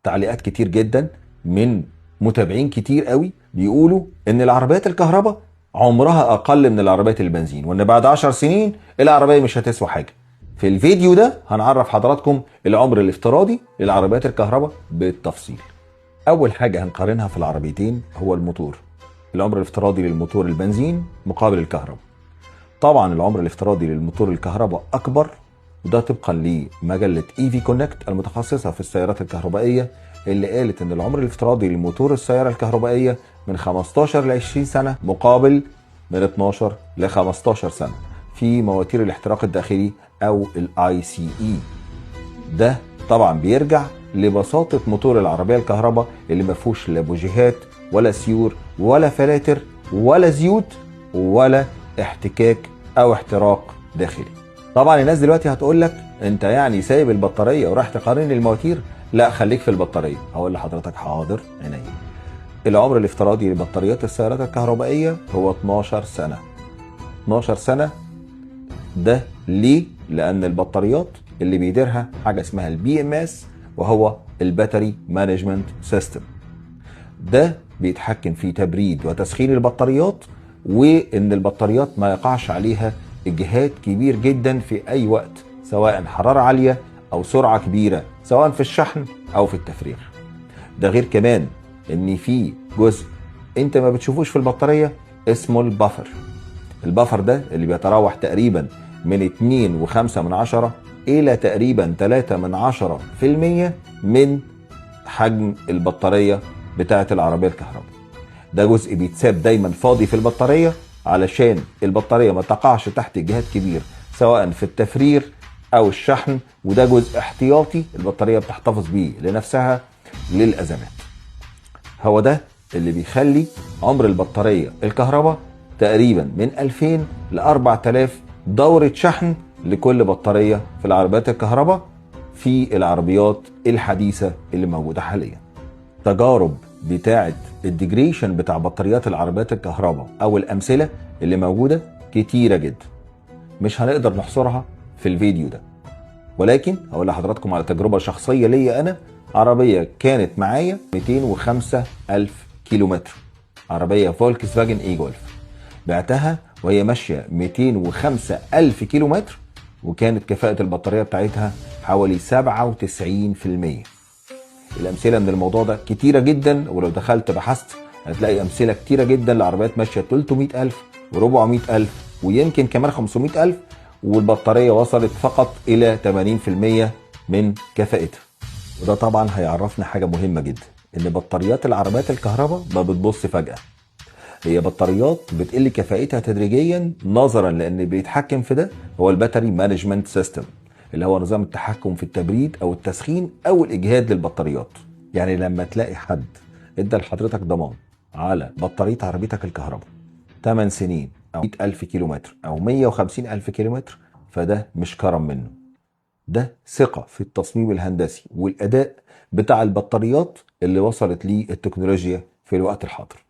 تعليقات كتير جدا من متابعين كتير قوي بيقولوا ان العربيات الكهرباء عمرها اقل من العربيات البنزين، وان بعد 10 سنين العربية مش هتسوى حاجة. في الفيديو ده هنعرف حضراتكم العمر الافتراضي للعربيات الكهرباء بالتفصيل. اول حاجة هنقارنها في العربيتين هو الموتور. العمر الافتراضي للموتور البنزين مقابل الكهرباء. طبعا العمر الافتراضي للموتور الكهرباء اكبر، وده طبقا لمجله ايفي كونكت المتخصصه في السيارات الكهربائيه، اللي قالت ان العمر الافتراضي لموتور السياره الكهربائيه من 15 ل 20 سنه مقابل من 12 ل 15 سنه في مواتير الاحتراق الداخلي او الاي سي اي. ده طبعا بيرجع لبساطه موتور العربيه الكهرباء اللي ما فيهوش لا بوجيهات ولا سيور ولا فلاتر ولا زيوت ولا احتكاك او احتراق داخلي. طبعا الناس دلوقتي هتقول لك انت يعني سايب البطاريه وراح تقارن المواتير؟ لا، خليك في البطاريه. هقول لحضرتك حاضر عينيا. العمر الافتراضي لبطاريات السيارات الكهربائيه هو 12 سنه. 12 سنه ده ليه؟ لان البطاريات اللي بيديرها حاجه اسمها البي ام اس، وهو الباتري مانجمنت سيستم. ده بيتحكم في تبريد وتسخين البطاريات، وان البطاريات ما يقعش عليها اجهاد كبير جدا في اي وقت، سواء حرارة عالية او سرعة كبيرة، سواء في الشحن او في التفريغ. ده غير كمان ان في جزء انت ما بتشوفوش في البطارية اسمه البفر. البفر ده اللي بيتراوح تقريبا من 2.5 الى تقريبا 3% من حجم البطارية بتاعة العربية الكهرباء. ده جزء بيتساب دايما فاضي في البطارية علشان البطارية ما تقعش تحت اجهاد كبير، سواء في التفريغ او الشحن، وده جزء احتياطي البطارية بتحتفظ بيه لنفسها للأزمات. هو ده اللي بيخلي عمر البطارية الكهرباء تقريبا من 2000 ل 4000 دورة شحن لكل بطارية في العربيات الكهرباء في العربيات الحديثة اللي موجودة حاليا. تجارب بتاعة الديجريشن بتاع بطاريات العربيات الكهرباء او الامثلة اللي موجودة كتيرة جدا، مش هنقدر نحصرها في الفيديو ده، ولكن هقول لحضراتكم على تجربة شخصية ليا انا. عربية كانت معايا 205 ألف كيلومتر، عربية فولكس فاجن اي جولف، بعتها وهي ماشية 205 ألف كيلومتر، وكانت كفاءة البطارية بتاعتها حوالي 97%. الأمثلة من الموضوع ده كتيرة جدا، ولو دخلت بحثت هتلاقي أمثلة كتيرة جدا لعربيات ماشية 300 ألف و400 ألف ويمكن كمان 500 ألف، والبطارية وصلت فقط إلى 80% من كفاءتها. وده طبعا هيعرفنا حاجة مهمة جدا، إن بطاريات العربيات الكهرباء ما بتبص فجأة. هي بطاريات بتقل كفاءتها تدريجيا، نظرا لأن بيتحكم في ده هو الباتري مانجمنت سيستم، اللي هو نظام التحكم في التبريد او التسخين او الاجهاد للبطاريات. يعني لما تلاقي حد ادى لحضرتك ضمان على بطارية عربيتك الكهرباء 8 سنين او 100 ألف كيلومتر او 150 ألف كيلومتر، فده مش كرم منه، ده ثقة في التصميم الهندسي والاداء بتاع البطاريات اللي وصلت ليه التكنولوجيا في الوقت الحاضر.